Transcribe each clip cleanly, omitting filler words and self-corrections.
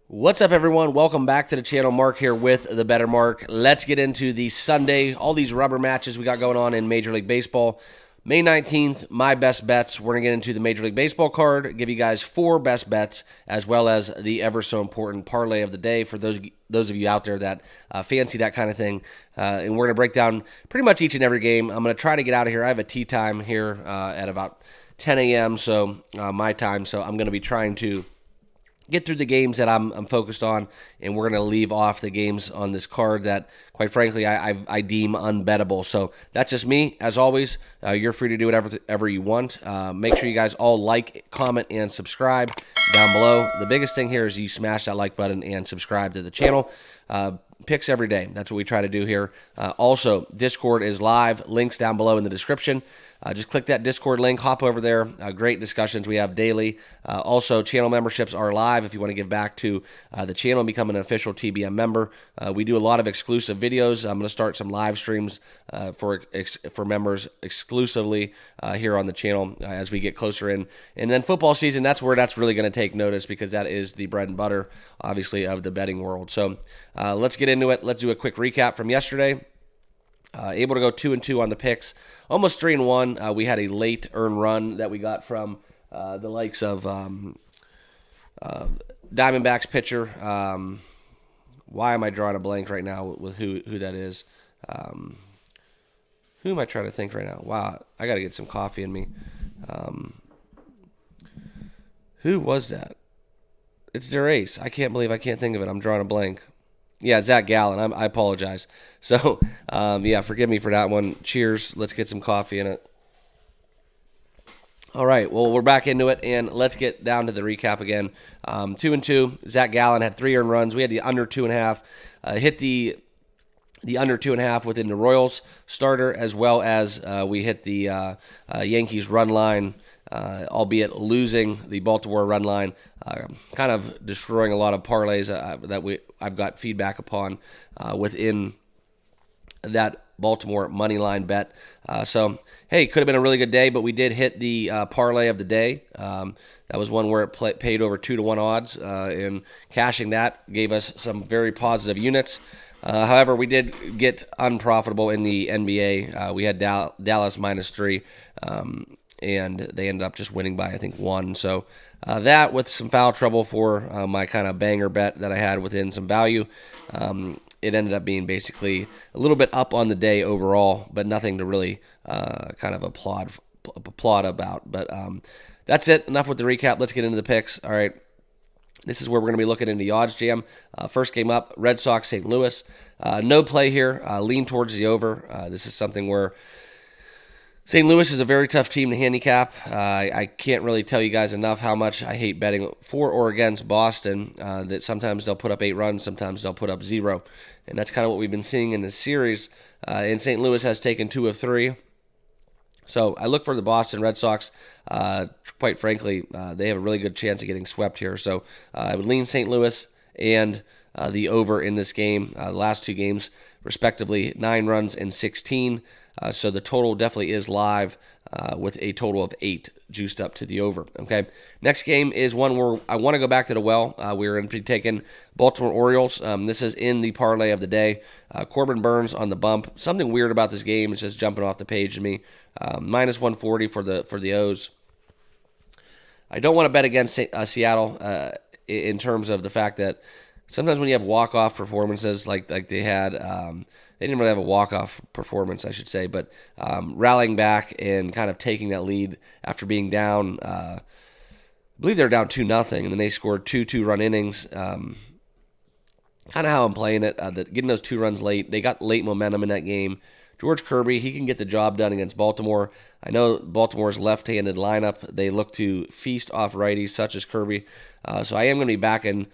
What's up, everyone? Welcome back to the channel. Mark here with the Better Mark. Let's get into the Sunday, all these rubber matches we got going on in Major League Baseball. May 19th, my best bets. We're going to get into the Major League Baseball card, give you guys 4 best bets, as well as the ever so important parlay of the day for those of you out there that fancy that kind of thing. And we're going to break down pretty much each and every game. I'm going to try to get out of here. I have a tea time here at about 10 a.m., so my time, so I'm going to be trying to get through the games that I'm focused on, and we're going to leave off the games on this card that, quite frankly, I deem unbettable. So that's just me. As always, you're free to do whatever you want. Make sure you guys all like, comment, and subscribe down below. The biggest thing here is you smash that like button and subscribe to the channel. Picks every day. That's what we try to do here. Also, Discord is live. Links down below in the description. Just click that Discord link, hop over there. Great discussions we have daily. Also, channel memberships are live if you want to give back to the channel and become an official TBM member. We do a lot of exclusive videos. I'm going to start some live streams for members exclusively here on the channel as we get closer in. And then football season, that's where that's really going to take notice because that is the bread and butter, obviously, of the betting world. So let's get into it. Let's do a quick recap from yesterday. Able to go 2-2 on the picks, almost 3-1. We had a late earn run that we got from the likes of Diamondbacks pitcher. Why am I drawing a blank right now with who that is? Who am I trying to think right now? Wow, I got to get some coffee in me. Who was that? It's their ace. I can't believe I can't think of it. I'm drawing a blank. Yeah, Zach Gallen. I apologize. So, yeah, forgive me for that one. Cheers. Let's get some coffee in it. All right, well, we're back into it, and let's get down to the recap again. 2-2. Zach Gallen had 3 earned runs. We had the under 2.5. Hit the under 2.5 within the Royals starter, as well as we hit the Yankees run line, albeit losing the Baltimore run line, kind of destroying a lot of parlays that I've got feedback upon within that Baltimore money line bet. So, hey, could have been a really good day, but we did hit the parlay of the day. That was one where it paid over 2-1 odds, and cashing that gave us some very positive units. However, we did get unprofitable in the NBA. We had Dallas -3, and they ended up just winning by, I think, 1. So that with some foul trouble for my kind of banger bet that I had within some value, it ended up being basically a little bit up on the day overall, but nothing to really kind of applaud about. But that's it. Enough with the recap. Let's get into the picks. All right. This is where we're going to be looking into the oddsjam. First game up, Red Sox, St. Louis. No play here. Lean towards the over. This is something where St. Louis is a very tough team to handicap. I can't really tell you guys enough how much I hate betting for or against Boston, that sometimes they'll put up 8 runs, sometimes they'll put up 0. And that's kind of what we've been seeing in this series. And St. Louis has taken 2 of 3. So I look for the Boston Red Sox. Quite frankly, they have a really good chance of getting swept here. So I would lean St. Louis and the over in this game. The last 2 games, respectively, 9 runs and 16. So the total definitely is live with a total of 8 juiced up to the over. Okay. Next game is one where I want to go back to the well. We're going to be taking Baltimore Orioles. This is in the parlay of the day. Corbin Burns on the bump. Something weird about this game is just jumping off the page to me. -140 for the O's. I don't want to bet against Seattle in terms of the fact that sometimes when you have walk-off performances like they had, they didn't really have a walk-off performance, I should say, but rallying back and kind of taking that lead after being down, I believe they're down 2-0, and then they scored 2 2-run innings. Kind of how I'm playing it, getting those 2 runs late. They got late momentum in that game. George Kirby, he can get the job done against Baltimore. I know Baltimore's left-handed lineup. They look to feast off righties such as Kirby. So I am going to be backing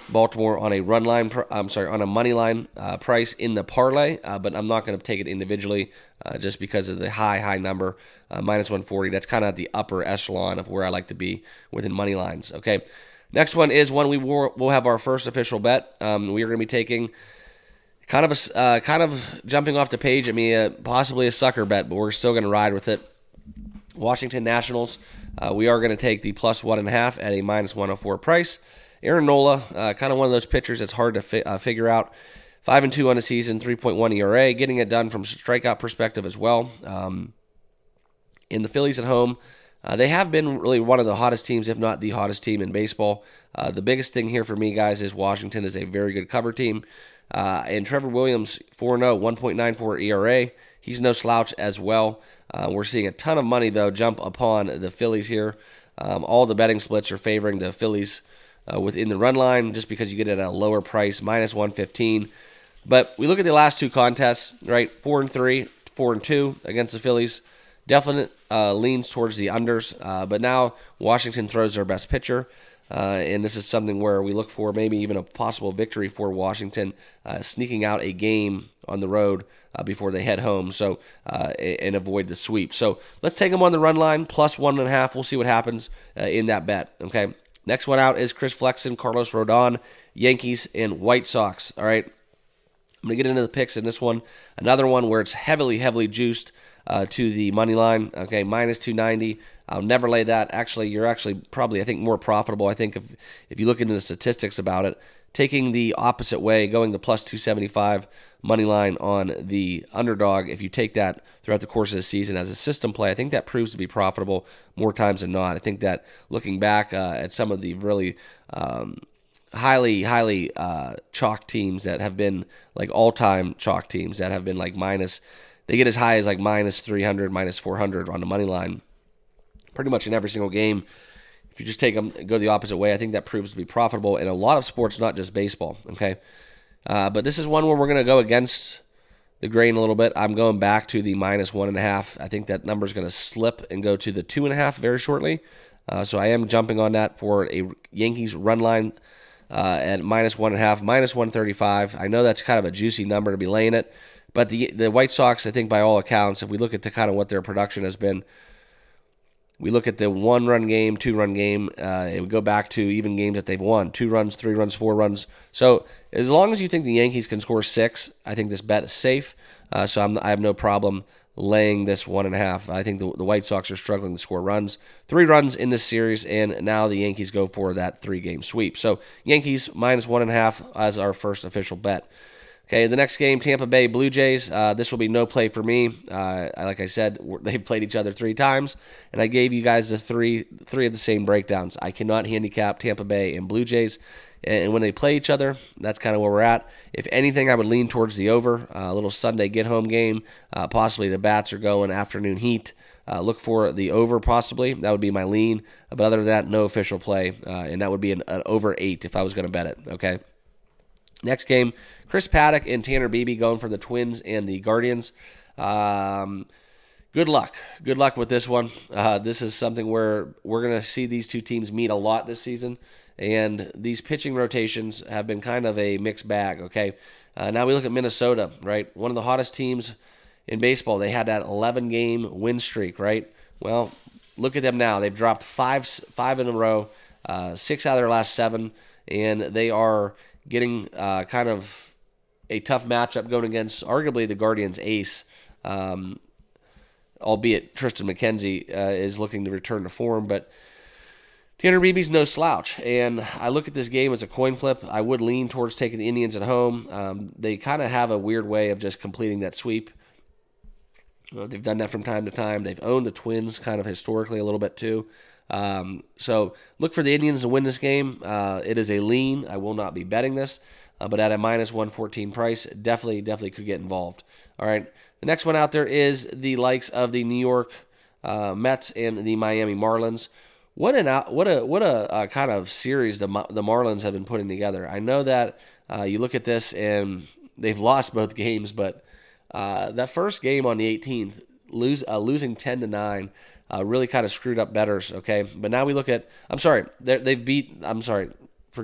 Baltimore on a on a money line price in the parlay, but I'm not going to take it individually just because of the high number, -140. That's kind of the upper echelon of where I like to be within money lines. Okay, next one is one we'll have our first official bet. We are going to be taking kind of jumping off the page at me, possibly a sucker bet, but we're still going to ride with it. Washington Nationals. We are going to take the +1.5 at a -104 price. Aaron Nola, kind of one of those pitchers that's hard to figure out. 5-2 on the season, 3.1 ERA, getting it done from a strikeout perspective as well. In the Phillies at home, they have been really one of the hottest teams, if not the hottest team in baseball. The biggest thing here for me, guys, is Washington is a very good cover team. And Trevor Williams, 4-0, 1.94 ERA. He's no slouch as well. We're seeing a ton of money, though, jump upon the Phillies here. All the betting splits are favoring the Phillies within the run line just because you get it at a lower price, minus 115. But we look at the last two contests, right? 4-3, 4-2 against the Phillies. Definite leans towards the unders. But now Washington throws their best pitcher. And this is something where we look for maybe even a possible victory for Washington, sneaking out a game on the road before they head home, so and avoid the sweep. So let's take them on the run line, plus 1.5. We'll see what happens in that bet. Okay. Next one out is Chris Flexen, Carlos Rodon, Yankees, and White Sox. All right. I'm going to get into the picks in this one. Another one where it's heavily juiced to the money line. Okay, minus 290. I'll never lay that. Actually, you're probably, I think, more profitable. I think if you look into the statistics about it, taking the opposite way, going to plus 275 money line on the underdog, if you take that throughout the course of the season as a system play, I think that proves to be profitable more times than not. I think that looking back at some of the really highly chalk teams that have been like all-time chalk teams that have been like they get as high as like minus 300, minus 400 on the money line pretty much in every single game. If you just take them, go the opposite way, I think that proves to be profitable in a lot of sports, not just baseball, okay? But this is one where we're going to go against the grain a little bit. I'm going back to the minus 1.5. I think that number is going to slip and go to the 2.5 very shortly. So I am jumping on that for a Yankees run line at minus 1.5, minus 135. I know that's kind of a juicy number to be laying it, but the White Sox, I think by all accounts, if we look at the kind of what their production has been, we look at the 1-run game, 2-run game, it would go back to even games that they've won, 2 runs, 3 runs, 4 runs. So as long as you think the Yankees can score 6, I think this bet is safe. So I have no problem laying this 1.5. I think the White Sox are struggling to score runs. 3 runs in this series, and now the Yankees go for that 3-game sweep. So Yankees minus 1.5 as our first official bet. Okay, the next game, Tampa Bay Blue Jays. This will be no play for me. Like I said, they've played each other 3 times, and I gave you guys the three of the same breakdowns. I cannot handicap Tampa Bay and Blue Jays, and when they play each other, that's kind of where we're at. If anything, I would lean towards the over. A little Sunday get-home game. Possibly the bats are going afternoon heat. Look for the over possibly. That would be my lean. But other than that, no official play, and that would be an over 8 if I was going to bet it, okay? Next game, Chris Paddock and Tanner Beebe going for the Twins and the Guardians. Good luck. Good luck with this one. This is something where we're going to see these two teams meet a lot this season, and these pitching rotations have been kind of a mixed bag, okay? Now we look at Minnesota, right? One of the hottest teams in baseball. They had that 11-game win streak, right? Well, look at them now. They've dropped five in a row, 6 out of their last 7, and they are getting kind of a tough matchup going against arguably the Guardians' ace, albeit Tristan McKenzie is looking to return to form. But Tanner Beebe's no slouch, and I look at this game as a coin flip. I would lean towards taking the Indians at home. They kind of have a weird way of just completing that sweep. They've done that from time to time. They've owned the Twins kind of historically a little bit too. So look for the Indians to win this game. It is a lean. I will not be betting this, but at a minus 114 price, definitely could get involved. All right. The next one out there is the likes of the New York Mets and the Miami Marlins. What a kind of series the Marlins have been putting together. I know that you look at this and they've lost both games, but that first game on the 18th, losing 10-9. Really kind of screwed up bettors, okay? But now we look at, forget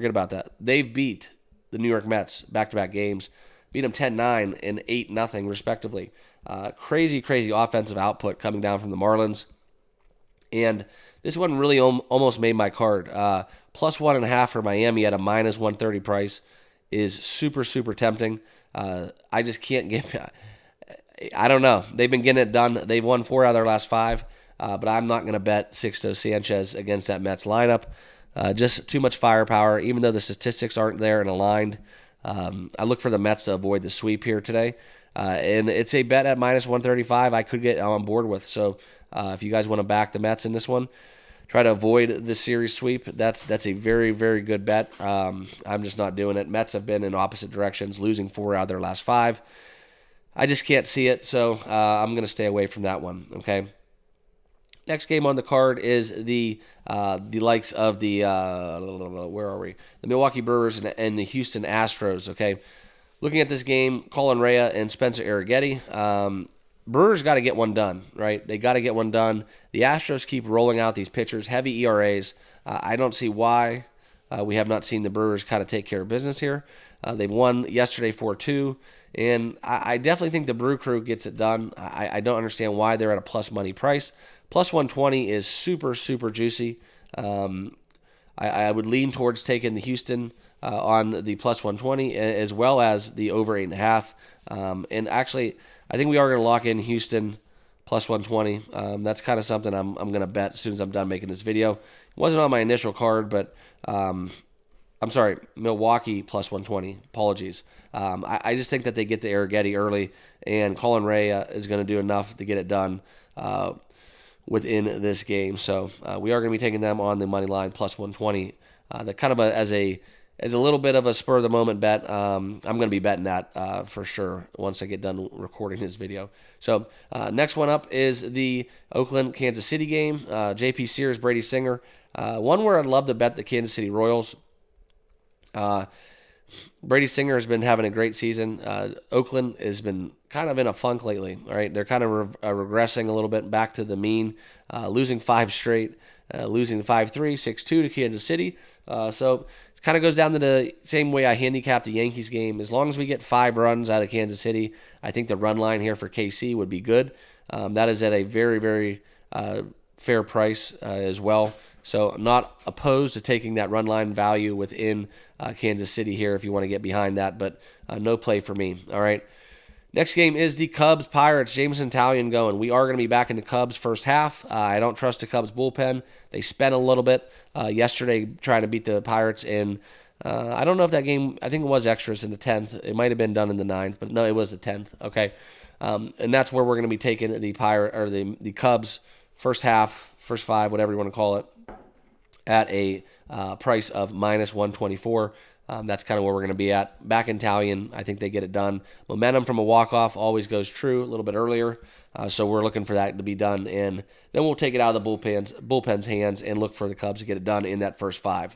about that. They've beat the New York Mets back-to-back games, beat them 10-9 and 8-0 respectively. Crazy offensive output coming down from the Marlins. And this one really almost made my card. Plus 1.5 for Miami at a minus 130 price is super tempting. I just can't I don't know. They've been getting it done. They've won 4 out of their last 5. But I'm not going to bet Sixto Sanchez against that Mets lineup. Just too much firepower, even though the statistics aren't there and aligned. I look for the Mets to avoid the sweep here today. And it's a bet at minus 135 I could get on board with. So if you guys want to back the Mets in this one, try to avoid the series sweep. That's a very, very good bet. I'm just not doing it. Mets have been in opposite directions, losing 4 out of their last 5. I just can't see it, so I'm going to stay away from that one, okay? Next game on the card is the likes of the where are we? The Milwaukee Brewers and the Houston Astros. Okay, looking at this game, Colin Rea and Spencer Arrighetti. Brewers got to get one done, right? They got to get one done. The Astros keep rolling out these pitchers, heavy ERAs. I don't see why we have not seen the Brewers kind of take care of business here. They've won yesterday 4-2. And I definitely think the Brew Crew gets it done. I don't understand why they're at a plus money price. Plus 120 is super, super juicy. I would lean towards taking the Houston on the plus 120 as well as the over 8.5. And actually, I think we are going to lock in Houston plus 120. That's kind of something I'm going to bet as soon as I'm done making this video. It wasn't on my initial card, but I'm sorry, Milwaukee plus 120. Apologies. I just think that they get the Arrighetti early, and Colin Rea is going to do enough to get it done within this game. So we are going to be taking them on the money line plus 120. That kind of as a little bit of a spur of the moment bet. I'm going to be betting that for sure once I get done recording this video. So next one up is the Oakland Kansas City game. JP Sears, Brady Singer. One where I'd love to bet the Kansas City Royals. Brady Singer has been having a great season. Oakland has been kind of in a funk lately. All right, they're kind of regressing a little bit back to the mean, losing 5 straight, losing 5-3, 6-2 to Kansas City. So it kind of goes down to the same way I handicapped the Yankees game. As long as we get 5 runs out of Kansas City, I think the run line here for KC would be good. That is at a very, very fair price as well. So I'm not opposed to taking that run line value within Kansas City here if you want to get behind that, but no play for me. All right. Next game is the Cubs-Pirates. Jameson Taillon going. We are going to be back in the Cubs first half. I don't trust the Cubs bullpen. They spent a little bit yesterday trying to beat the Pirates in, I don't know if that game, I think it was extras in the 10th. It might have been done in the 9th, but no, it was the 10th. Okay. And that's where we're going to be taking the the Cubs first half, first 5, whatever you want to call it, at a price of minus 124. That's kind of where we're going to be at. Back in Taillon, I think they get it done. Momentum from a walk-off always goes true a little bit earlier, so we're looking for that to be done. And then we'll take it out of the bullpen's hands and look for the Cubs to get it done in that first 5.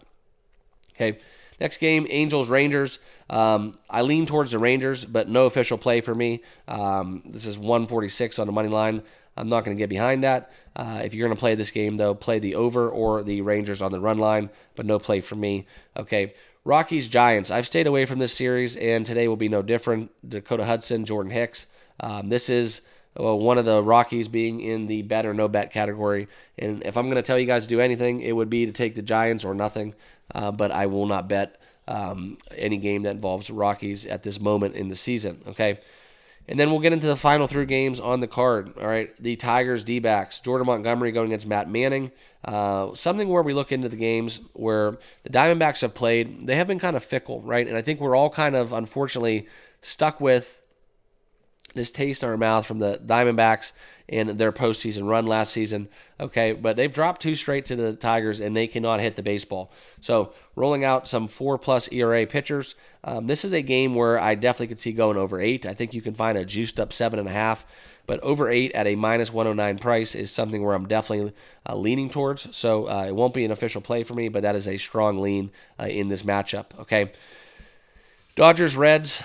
Okay, next game, Angels-Rangers. I lean towards the Rangers, but no official play for me. This is 146 on the money line. I'm not going to get behind that. If you're going to play this game, though, play the over or the Rangers on the run line, but no play for me. Okay, Rockies-Giants. I've stayed away from this series, and today will be no different. Dakota Hudson, Jordan Hicks. This is one of the Rockies being in the bet or no bet category. And if I'm going to tell you guys to do anything, it would be to take the Giants or nothing. But I will not bet any game that involves Rockies at this moment in the season. Okay. And then we'll get into the final 3 games on the card. All right, the Tigers, D-backs, Jordan Montgomery going against Matt Manning. Something where we look into the games where the Diamondbacks have played. They have been kind of fickle, right? And I think we're all kind of, unfortunately, stuck with this taste in our mouth from the Diamondbacks and their postseason run last season. Okay, but they've dropped 2 straight to the Tigers, and they cannot hit the baseball. So rolling out some 4+ ERA pitchers. This is a game where I definitely could see going over 8. I think you can find a juiced up 7.5, but over 8 at a minus 109 price is something where I'm definitely leaning towards. So it won't be an official play for me, but that is a strong lean in this matchup. Okay. Dodgers-Reds,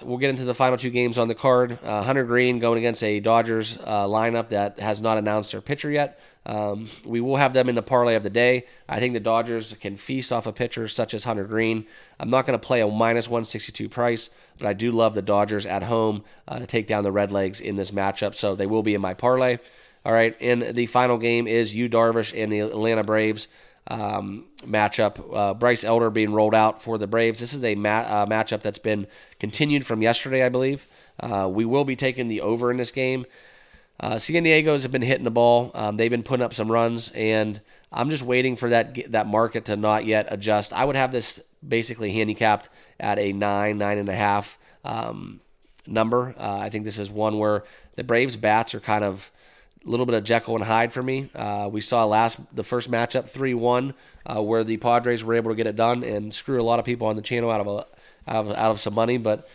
we'll get into the final 2 games on the card. Hunter Green going against a Dodgers lineup that has not announced their pitcher yet. We will have them in the parlay of the day. I think the Dodgers can feast off a pitcher such as Hunter Green. I'm not going to play a minus 162 price, but I do love the Dodgers at home to take down the Redlegs in this matchup, so they will be in my parlay. All right, and the final game is Yu Darvish and the Atlanta Braves. Matchup. Bryce Elder being rolled out for the Braves. This is a matchup that's been continued from yesterday, I believe. We will be taking the over in this game. San Diego's have been hitting the ball. They've been putting up some runs, and I'm just waiting for that market to not yet adjust. I would have this basically handicapped at a 9.5 number. I think this is one where the Braves bats are kind of a little bit of Jekyll and Hyde for me. We saw the first matchup 3-1, where the Padres were able to get it done and screw a lot of people on the channel out of some money. But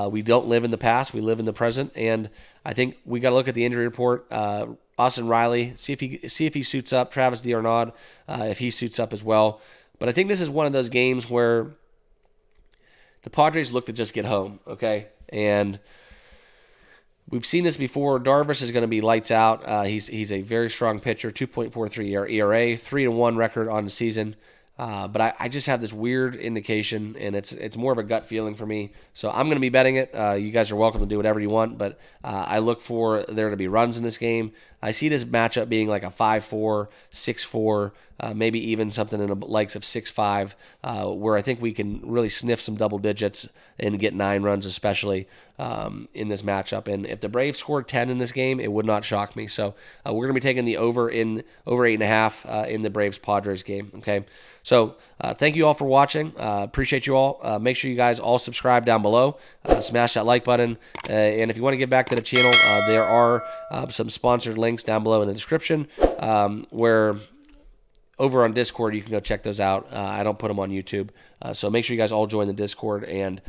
we don't live in the past; we live in the present. And I think we got to look at the injury report. Austin Riley, see if he suits up. Travis d'Arnaud, if he suits up as well. But I think this is one of those games where the Padres look to just get home. Okay, and we've seen this before. Darvish is going to be lights out. He's a very strong pitcher, 2.43 ERA, 3-1 record on the season. But I just have this weird indication, and it's more of a gut feeling for me. So I'm going to be betting it. You guys are welcome to do whatever you want, but I look for there to be runs in this game. I see this matchup being like a 5-4, 6-4, maybe even something in the likes of 6-5, where I think we can really sniff some double digits and get 9 runs, especially in this matchup. And if the Braves scored 10 in this game, it would not shock me. So we're going to be taking the over 8.5 in the Braves-Padres game. Okay. So thank you all for watching. Appreciate you all. Make sure you guys all subscribe down below. Smash that like button. And if you want to get back to the channel, there are some sponsored links down below in the description, where over on Discord you can go check those out. I don't put them on YouTube. So make sure you guys all join the Discord and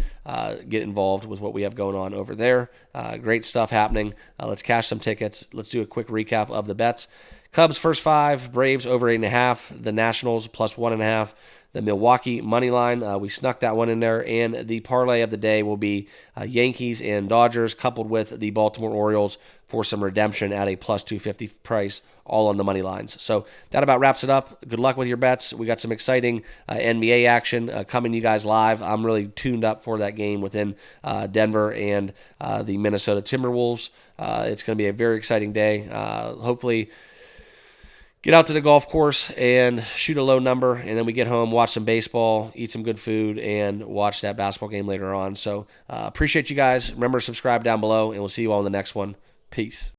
get involved with what we have going on over there. Great stuff happening. Let's cash some tickets. Let's do a quick recap of the bets. Cubs first 5, Braves over 8.5, the Nationals plus 1.5, the Milwaukee money line. We snuck that one in there, and the parlay of the day will be Yankees and Dodgers coupled with the Baltimore Orioles for some redemption at a plus 250 price, all on the money lines. So that about wraps it up. Good luck with your bets. We got some exciting NBA action coming to you guys live. I'm really tuned up for that game within Denver and the Minnesota Timberwolves. It's going to be a very exciting day. Hopefully get out to the golf course and shoot a low number, and then we get home, watch some baseball, eat some good food, and watch that basketball game later on. So appreciate you guys. Remember to subscribe down below, and we'll see you all in the next one. Peace.